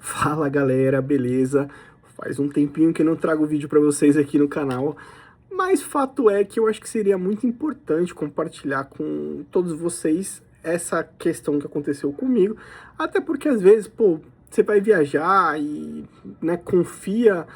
Fala galera, beleza? Faz um tempinho que eu não trago vídeo para vocês aqui no canal, mas fato é que eu acho que seria muito importante compartilhar com todos vocês essa questão que aconteceu comigo, até porque às vezes, pô, você vai viajar e, né, confia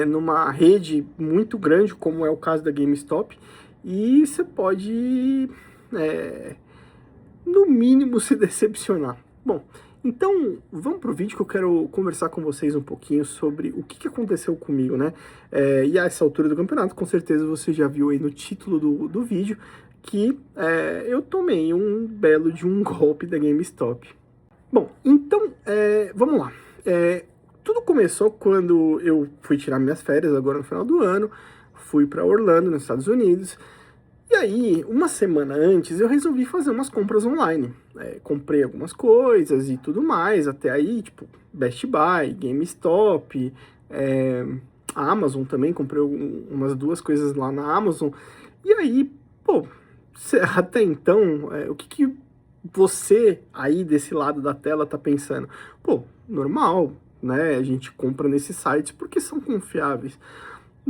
numa rede muito grande, como é o caso da GameStop, e você pode, é, no mínimo, se decepcionar. Bom, então vamos pro vídeo que eu quero conversar com vocês um pouquinho sobre o que aconteceu comigo, né? E a essa altura do campeonato, com certeza você já viu aí no título do vídeo que eu tomei um belo de um golpe da GameStop. Bom, então vamos lá. Tudo começou quando eu fui tirar minhas férias agora no final do ano, fui para Orlando, nos Estados Unidos. E aí, uma semana antes, eu resolvi fazer umas compras online. Comprei algumas coisas e tudo mais, até aí, tipo, Best Buy, GameStop, a Amazon também, comprei umas duas coisas lá na Amazon. E aí, pô, até então, o que você aí desse lado da tela tá pensando? Pô, normal, né? A gente compra nesses sites porque são confiáveis.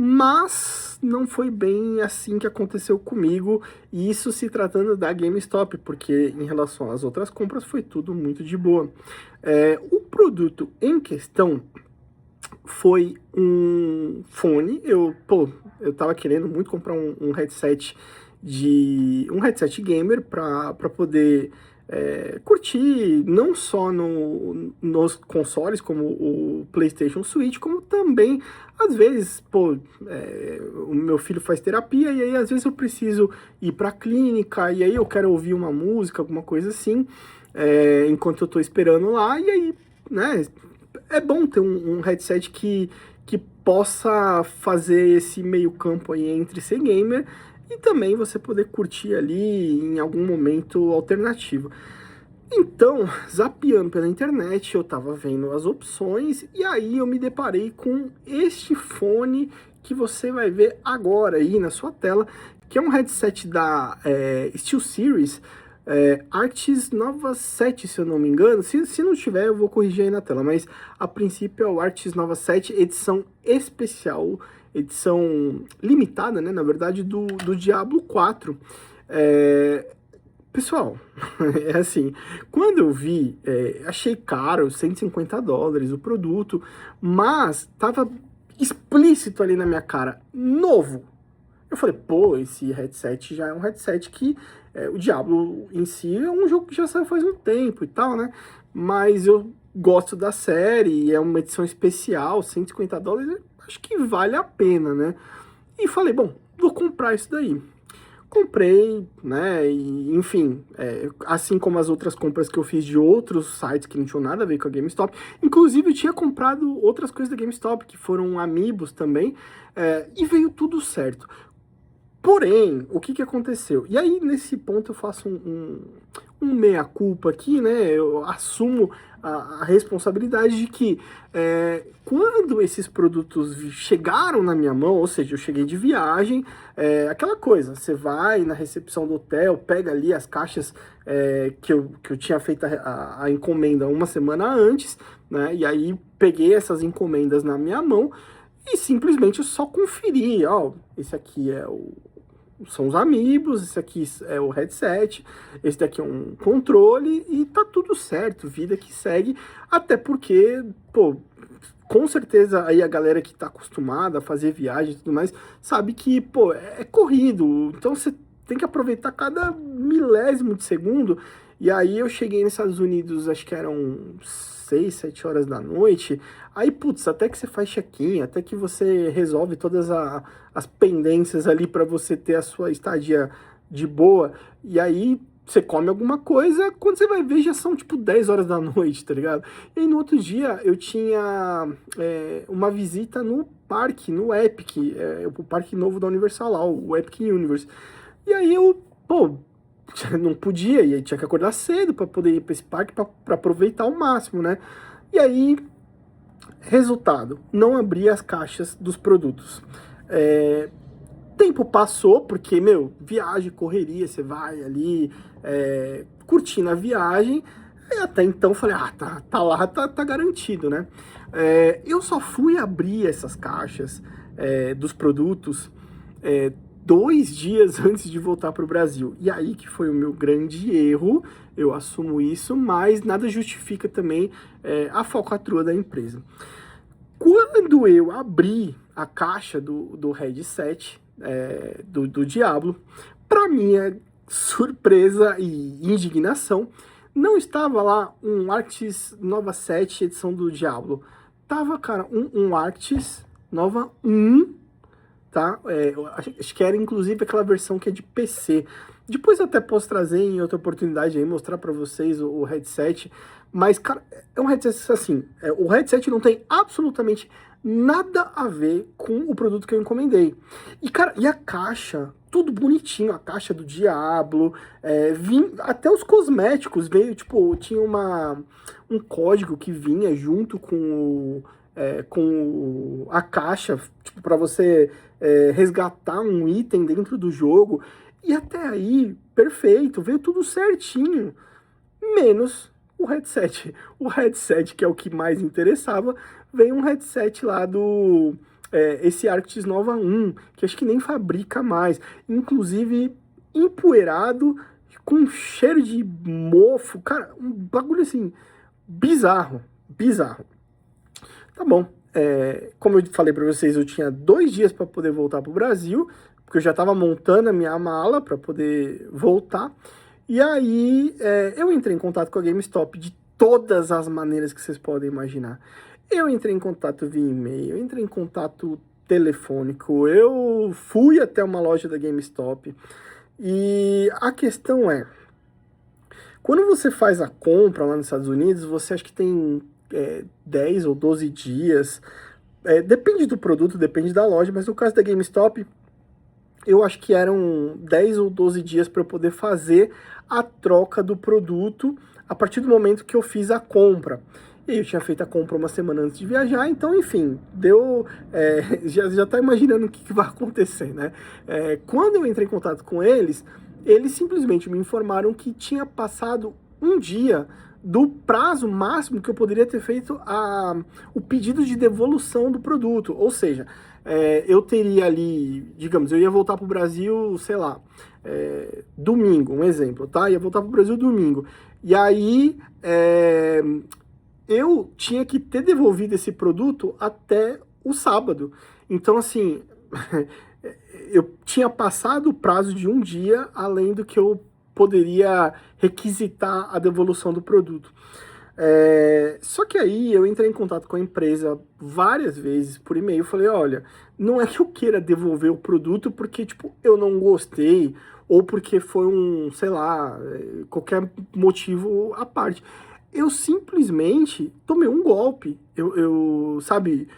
Mas não foi bem assim que aconteceu comigo, e isso se tratando da GameStop, porque em relação às outras compras foi tudo muito de boa. O produto em questão foi um fone. Eu tava querendo muito comprar um headset um headset gamer para poder curtir não só nos consoles como o PlayStation Switch, como também às vezes, o meu filho faz terapia e aí às vezes eu preciso ir para a clínica e aí eu quero ouvir uma música, alguma coisa assim, enquanto eu tô esperando lá, e aí, né, é bom ter um headset que possa fazer esse meio campo aí entre ser gamer e também você poder curtir ali em algum momento alternativo. Então, zapeando pela internet, eu tava vendo as opções e aí eu me deparei com este fone que você vai ver agora aí na sua tela, que é um headset da SteelSeries, Arctis Nova 7, se eu não me engano. Se não tiver, eu vou corrigir aí na tela, mas a princípio é o Arctis Nova 7, edição especial, edição limitada, né, na verdade, do Diablo 4. Pessoal, é assim, quando eu vi, achei caro, US$ 150 o produto, mas tava explícito ali na minha cara, novo. Eu falei, pô, esse headset já é um headset que o Diablo em si é um jogo que já saiu faz um tempo e tal, né? Mas eu gosto da série, é uma edição especial, US$ 150, acho que vale a pena, né? E falei, bom, vou comprar isso daí. Comprei, né, e, enfim, assim como as outras compras que eu fiz de outros sites que não tinham nada a ver com a GameStop, inclusive eu tinha comprado outras coisas da GameStop, que foram Amiibos também, e veio tudo certo. Porém, o que aconteceu? E aí, nesse ponto, eu faço um meia-culpa aqui, né? Eu assumo a responsabilidade de que quando esses produtos chegaram na minha mão, ou seja, eu cheguei de viagem, aquela coisa, você vai na recepção do hotel, pega ali as caixas que eu tinha feito a encomenda uma semana antes, né? E aí peguei essas encomendas na minha mão e simplesmente eu só conferi, ó, esse aqui são os Amiibos, esse aqui é o headset, esse daqui é um controle e tá tudo certo, vida que segue, até porque, pô, com certeza aí a galera que tá acostumada a fazer viagem e tudo mais, sabe que, pô, é corrido, então você tem que aproveitar cada milésimo de segundo. E aí eu cheguei nos Estados Unidos, acho que eram 6, 7 horas da noite, aí, putz, até que você faz check-in, até que você resolve todas as pendências ali para você ter a sua estadia de boa, e aí você come alguma coisa, quando você vai ver já são tipo 10 horas da noite, tá ligado? E aí no outro dia eu tinha uma visita no parque, no Epic, o parque novo da Universal lá, o Epic Universe. E aí eu, pô, não podia, e aí tinha que acordar cedo para poder ir para esse parque para aproveitar ao máximo, né? E aí, resultado, não abri as caixas dos produtos. Tempo passou, porque, meu, viagem, correria, você vai ali curtindo a viagem. Aí até então eu falei, tá lá, tá garantido, né? Eu só fui abrir essas caixas dos produtos 2 dias antes de voltar para o Brasil. E aí que foi o meu grande erro, eu assumo isso, mas nada justifica também a falcatrua da empresa. Quando eu abri a caixa do headset do Diablo, para minha surpresa e indignação, não estava lá um Arctis Nova 7 edição do Diablo. Tava, cara, um Arctis Nova 1, tá? Acho que era inclusive aquela versão que é de PC. Depois eu até posso trazer em outra oportunidade aí, mostrar para vocês o headset. Mas, cara, é um headset assim, o headset não tem absolutamente nada a ver com o produto que eu encomendei. E, cara, e a caixa, tudo bonitinho, a caixa do Diablo, até os cosméticos veio, tipo, tinha um código que vinha junto com a caixa, tipo, para você resgatar um item dentro do jogo. E até aí, perfeito, veio tudo certinho, menos o headset. O headset, que é o que mais interessava, veio um headset lá esse Arctis Nova 1, que acho que nem fabrica mais, inclusive empoeirado, com cheiro de mofo, cara, um bagulho assim, bizarro. Tá bom, como eu falei para vocês, eu tinha 2 dias para poder voltar pro Brasil, porque eu já estava montando a minha mala para poder voltar. E aí eu entrei em contato com a GameStop de todas as maneiras que vocês podem imaginar. Eu entrei em contato via e-mail, eu entrei em contato telefônico, eu fui até uma loja da GameStop. E a questão é, quando você faz a compra lá nos Estados Unidos, você acha que tem 10 ou 12 dias, depende do produto, depende da loja, mas no caso da GameStop, eu acho que eram 10 ou 12 dias para eu poder fazer a troca do produto a partir do momento que eu fiz a compra. E eu tinha feito a compra uma semana antes de viajar, então, enfim, deu... já tá imaginando o que vai acontecer, né? Quando eu entrei em contato com eles simplesmente me informaram que tinha passado um dia do prazo máximo que eu poderia ter feito o pedido de devolução do produto. Ou seja, eu teria ali, digamos, eu ia voltar para o Brasil, sei lá, domingo, um exemplo, tá? Ia voltar para o Brasil domingo. E aí, eu tinha que ter devolvido esse produto até o sábado. Então, assim, eu tinha passado o prazo de um dia, além do que eu poderia requisitar a devolução do produto. Só que aí eu entrei em contato com a empresa várias vezes por e-mail, falei, olha, não é que eu queira devolver o produto porque, tipo, eu não gostei, ou porque foi sei lá, qualquer motivo à parte. Eu simplesmente tomei um golpe, sabe,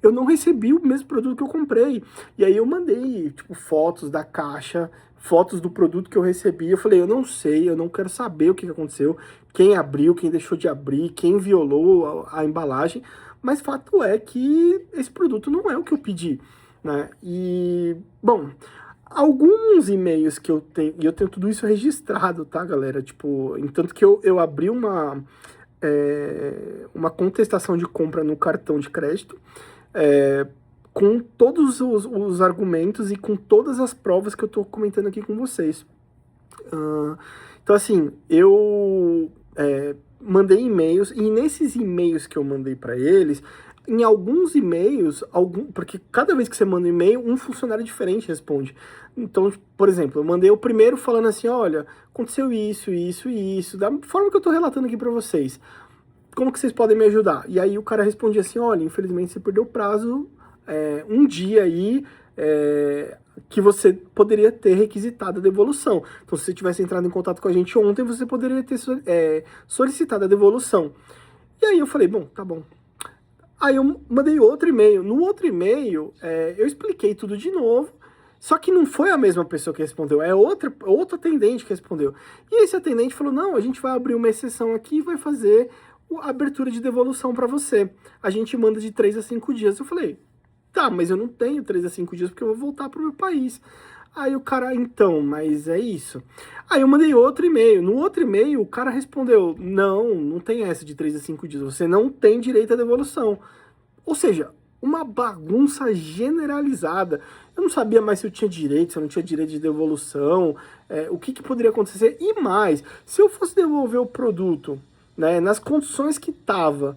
eu não recebi o mesmo produto que eu comprei. E aí eu mandei, tipo, fotos da caixa, fotos do produto que eu recebi. Eu falei, eu não sei, eu não quero saber o que aconteceu, quem abriu, quem deixou de abrir, quem violou a embalagem. Mas fato é que esse produto não é o que eu pedi, né? E, bom, alguns e-mails que eu tenho, e eu tenho tudo isso registrado, tá, galera? Tipo, entanto que eu abri uma contestação de compra no cartão de crédito, com todos os argumentos e com todas as provas que eu tô comentando aqui com vocês. Então, assim, eu mandei e-mails, e nesses e-mails que eu mandei para eles, em alguns e-mails, porque cada vez que você manda um e-mail, um funcionário diferente responde. Então, por exemplo, eu mandei o primeiro falando assim, olha, aconteceu isso, isso e isso, da forma que eu tô relatando aqui para vocês. Como que vocês podem me ajudar? E aí o cara respondia assim, olha, infelizmente você perdeu o prazo, um dia aí, que você poderia ter requisitado a devolução. Então, se você tivesse entrado em contato com a gente ontem, você poderia ter solicitado a devolução. E aí eu falei, bom, tá bom. Aí eu mandei outro e-mail. No outro e-mail, eu expliquei tudo de novo, só que não foi a mesma pessoa que respondeu, outro atendente que respondeu. E esse atendente falou, não, a gente vai abrir uma exceção aqui e vai fazer a abertura de devolução para você. A gente manda de 3 a 5 dias. Eu falei, tá, mas eu não tenho 3 a 5 dias porque eu vou voltar pro meu país. Aí o cara, então, mas é isso. Aí eu mandei outro e-mail. No outro e-mail, o cara respondeu: não tem essa de 3 a 5 dias, você não tem direito à devolução. Ou seja, uma bagunça generalizada. Eu não sabia mais se eu tinha direito, se eu não tinha direito de devolução, o que poderia acontecer. E mais, se eu fosse devolver o produto, né, nas condições que estava,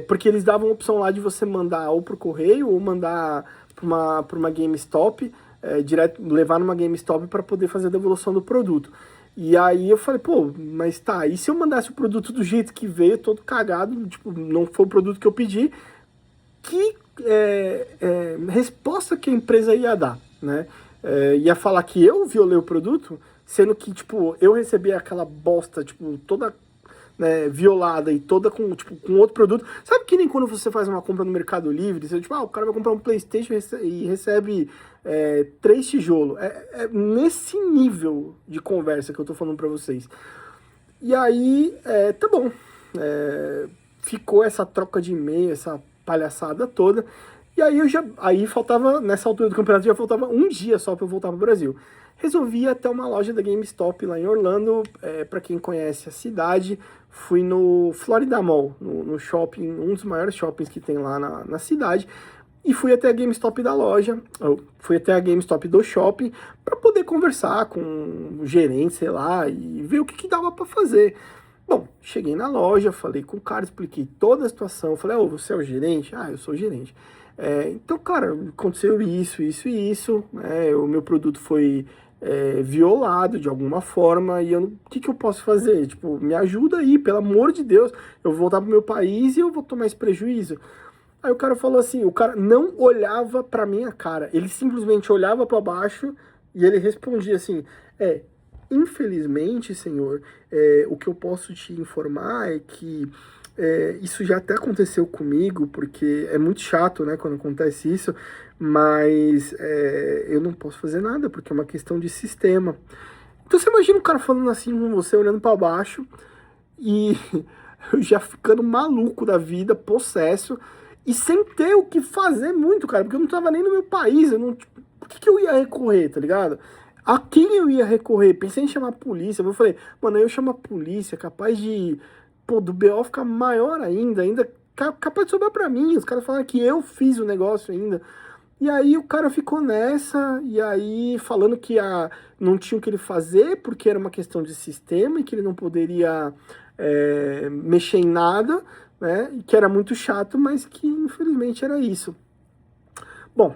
porque eles davam a opção lá de você mandar ou pro correio ou mandar para uma GameStop, direto, levar numa GameStop para poder fazer a devolução do produto. E aí eu falei, pô, mas tá, e se eu mandasse o produto do jeito que veio, todo cagado, tipo, não foi o produto que eu pedi, que resposta que a empresa ia dar, né? Ia falar que eu violei o produto, sendo que, tipo, eu recebi aquela bosta, tipo, toda, né, violada e toda com, tipo, com outro produto. Sabe que nem quando você faz uma compra no Mercado Livre, você, tipo, o cara vai comprar um PlayStation e recebe 3 tijolos. É nesse nível de conversa que eu tô falando pra vocês. E aí, tá bom. Ficou essa troca de e-mail, essa palhaçada toda. E aí aí faltava, nessa altura do campeonato, já faltava um dia só para eu voltar pro Brasil. Resolvi ir até uma loja da GameStop lá em Orlando. Para quem conhece a cidade, fui no Florida Mall, no shopping, um dos maiores shoppings que tem lá na cidade. E fui até a GameStop da loja, fui até a GameStop do shopping para poder conversar com o gerente, sei lá, e ver o que dava para fazer. Bom, cheguei na loja, falei com o cara, expliquei toda a situação. Falei, você é o gerente? Ah, eu sou o gerente. Então, cara, aconteceu isso, isso e isso. O meu produto foi violado de alguma forma e o que eu posso fazer? Tipo, me ajuda aí, pelo amor de Deus. Eu vou voltar pro meu país e eu vou tomar esse prejuízo. Aí o cara falou assim, o cara não olhava pra minha cara, ele simplesmente olhava pra baixo e ele respondia assim, infelizmente, senhor, o que eu posso te informar é que isso já até aconteceu comigo, porque é muito chato, né, quando acontece isso, mas eu não posso fazer nada, porque é uma questão de sistema. Então você imagina o cara falando assim com você, olhando pra baixo, e eu já ficando maluco da vida, possesso, e sem ter o que fazer muito, cara, porque eu não tava nem no meu país, eu não, tipo, por que eu ia recorrer, tá ligado? A quem eu ia recorrer? Pensei em chamar a polícia, eu falei, mano, aí eu chamo a polícia, capaz de, pô, do BO ficar maior ainda capaz de sobrar pra mim, os caras falaram que eu fiz o negócio ainda. E aí o cara ficou nessa, e aí falando que não tinha o que ele fazer, porque era uma questão de sistema, e que ele não poderia mexer em nada, né? E que era muito chato, mas que infelizmente era isso. Bom,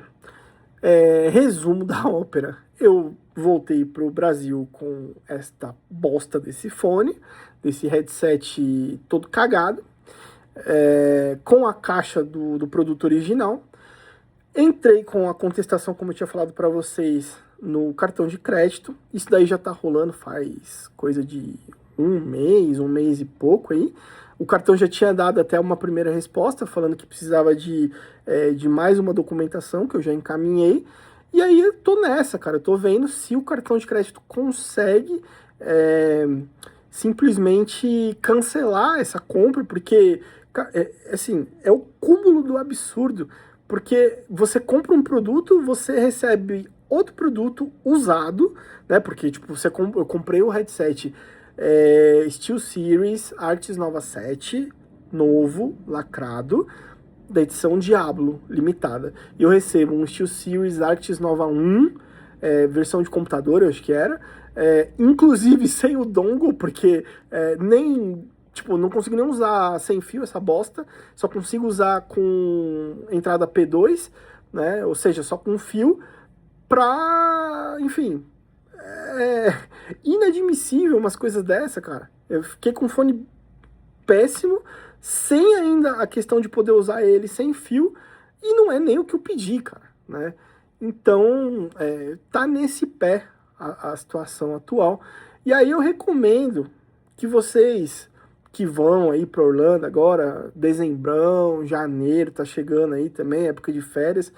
resumo da ópera. Eu voltei pro Brasil com esta bosta desse fone, desse headset todo cagado, com a caixa do produto original. Entrei com a contestação, como eu tinha falado para vocês, no cartão de crédito. Isso daí já tá rolando faz coisa de um mês e pouco aí. O cartão já tinha dado até uma primeira resposta, falando que precisava de mais uma documentação, que eu já encaminhei. E aí eu tô nessa, cara. Eu tô vendo se o cartão de crédito consegue simplesmente cancelar essa compra, porque, assim, é o cúmulo do absurdo. Porque você compra um produto, você recebe outro produto usado, né? Porque, tipo, eu comprei o headset SteelSeries Arctis Nova 7, novo, lacrado, da edição Diablo, limitada. E eu recebo um SteelSeries Arctis Nova 1, versão de computador, eu acho que era, inclusive sem o dongle, porque nem... Tipo, não consigo nem usar sem fio essa bosta, só consigo usar com entrada P2, né? Ou seja, só com fio, pra... Enfim, inadmissível umas coisas dessa, cara. Eu fiquei com um fone péssimo, sem ainda a questão de poder usar ele sem fio, e não é nem o que eu pedi, cara, né? Então, tá nesse pé a situação atual. E aí eu recomendo que vocês que vão aí para Orlando agora, dezembrão, janeiro, tá chegando aí também, época de férias.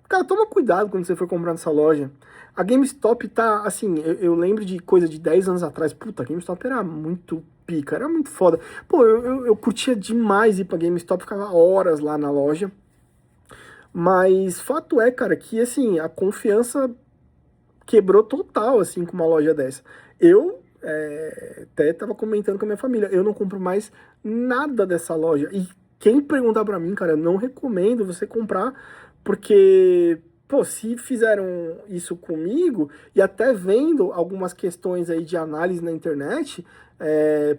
Cara, toma cuidado quando você for comprar nessa loja. A GameStop tá, assim, eu lembro de coisa de 10 anos atrás. Puta, a GameStop era muito pica, era muito foda. Pô, eu curtia demais ir pra GameStop, ficava horas lá na loja. Mas fato é, cara, que, assim, a confiança quebrou total, assim, com uma loja dessa. Eu até tava comentando com a minha família, eu não compro mais nada dessa loja. E quem perguntar pra mim, cara, eu não recomendo você comprar, porque, pô, se fizeram isso comigo, e até vendo algumas questões aí de análise na internet,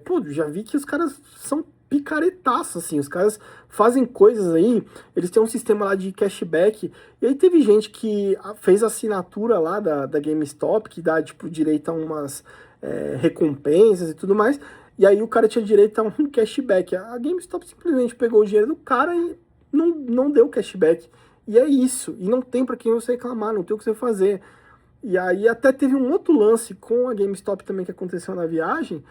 pô, já vi que os caras são picaretaço, assim, os caras fazem coisas aí, eles têm um sistema lá de cashback, e aí teve gente que fez assinatura lá da GameStop, que dá, tipo, direito a umas recompensas e tudo mais, e aí o cara tinha direito a um cashback. A GameStop simplesmente pegou o dinheiro do cara e não deu cashback. E é isso, e não tem pra quem você reclamar, não tem o que você fazer. E aí até teve um outro lance com a GameStop também que aconteceu na viagem,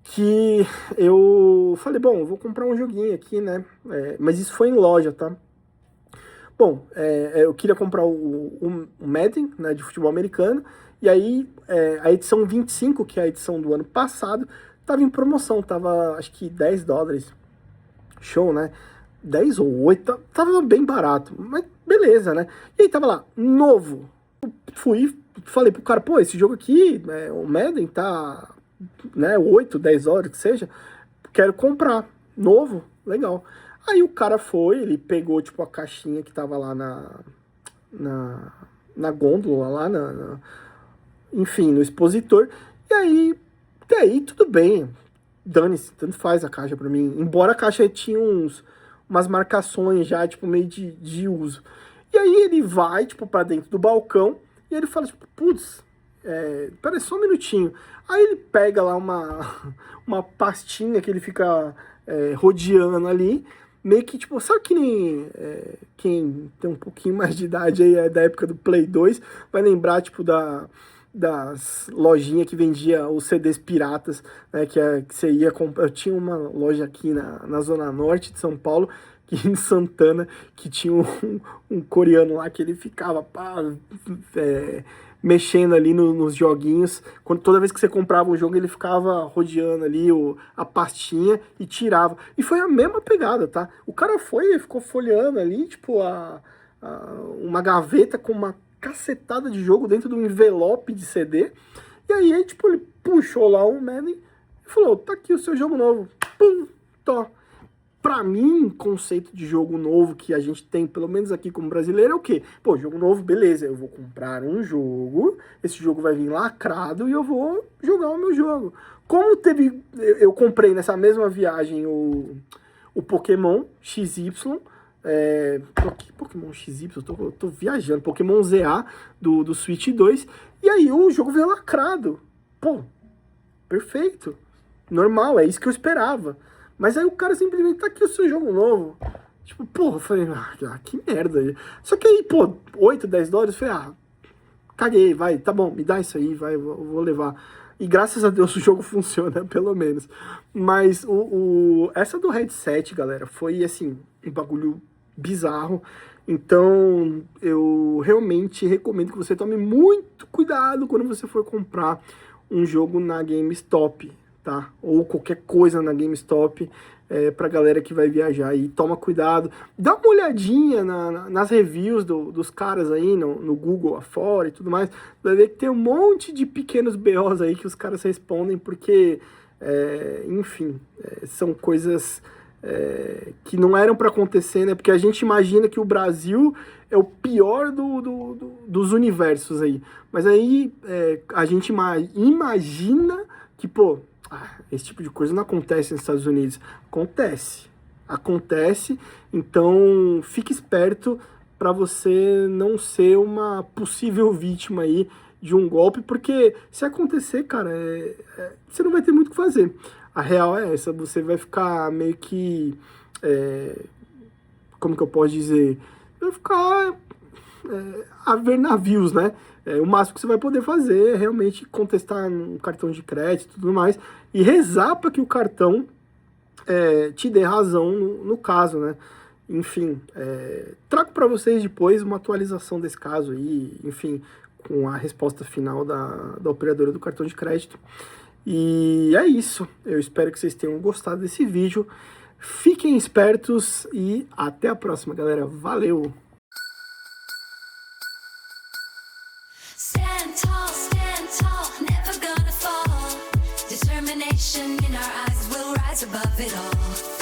que eu falei, bom, eu vou comprar um joguinho aqui, né? Mas isso foi em loja, tá? Bom, eu queria comprar o Madden, né, de futebol americano, e aí a edição 25, que é a edição do ano passado, tava em promoção, tava acho que $10. Show, né? 10 ou 8, tava bem barato, mas beleza, né? E aí tava lá, novo. Eu falei pro cara, pô, esse jogo aqui, o Madden tá, né, 8, 10 horas, que seja, quero comprar, novo, legal. Aí o cara foi, ele pegou, tipo, a caixinha que tava lá na gôndola, lá enfim, no expositor, e aí, até aí tudo bem, dane-se, tanto faz a caixa pra mim, embora a caixa tinha umas marcações já, tipo, meio de uso. E aí ele vai, tipo, pra dentro do balcão, e ele fala, tipo, putz, pera só um minutinho. Aí ele pega lá uma pastinha que ele fica rodeando ali, meio que, tipo, sabe que nem quem tem um pouquinho mais de idade aí, da época do Play 2, vai lembrar, tipo, das lojinhas que vendia os CDs piratas, né, que você ia comprar. Eu tinha uma loja aqui na Zona Norte de São Paulo, que em Santana, que tinha um coreano lá que ele ficava mexendo ali nos joguinhos. Toda vez que você comprava um jogo, ele ficava rodeando ali a pastinha e tirava. E foi a mesma pegada, tá? O cara ficou folheando ali, tipo, uma gaveta com uma cacetada de jogo dentro de um envelope de CD. E aí, tipo, ele puxou lá o Madden e falou, tá aqui o seu jogo novo. Pum, tó. Pra mim, conceito de jogo novo que a gente tem, pelo menos aqui como brasileiro, é o quê? Pô, jogo novo, beleza, eu vou comprar um jogo, esse jogo vai vir lacrado e eu vou jogar o meu jogo. Como eu comprei nessa mesma viagem o Pokémon XY, Pokémon XY, eu tô viajando, Pokémon ZA do Switch 2, e aí o jogo veio lacrado. Pô, perfeito, normal, é isso que eu esperava. Mas aí o cara simplesmente tá aqui o seu jogo novo. Tipo, porra, eu falei, que merda. Só que aí, pô, 8, 10 dólares, eu falei, caguei, vai, tá bom, me dá isso aí, vai, eu vou levar. E graças a Deus o jogo funciona, pelo menos. Mas essa do headset, galera, foi, assim, um bagulho bizarro. Então, eu realmente recomendo que você tome muito cuidado quando você for comprar um jogo na GameStop, tá? Ou qualquer coisa na GameStop, pra galera que vai viajar aí. Toma cuidado. Dá uma olhadinha nas reviews dos caras aí, no Google afora e tudo mais. Vai ver que tem um monte de pequenos BOs aí que os caras respondem, porque, enfim, são coisas que não eram para acontecer, né? Porque a gente imagina que o Brasil é o pior dos universos aí. Mas aí a gente imagina que, pô, esse tipo de coisa não acontece nos Estados Unidos. Acontece, então fique esperto para você não ser uma possível vítima aí de um golpe, porque se acontecer, cara, você não vai ter muito o que fazer. A real é essa, você vai ficar meio que, como que eu posso dizer, vai ficar a ver navios, né? O máximo que você vai poder fazer é realmente contestar um cartão de crédito e tudo mais, e rezar para que o cartão te dê razão no caso, né? Enfim, trago para vocês depois uma atualização desse caso aí, enfim, com a resposta final da operadora do cartão de crédito. E é isso, eu espero que vocês tenham gostado desse vídeo. Fiquem espertos e até a próxima, galera. Valeu! above it all.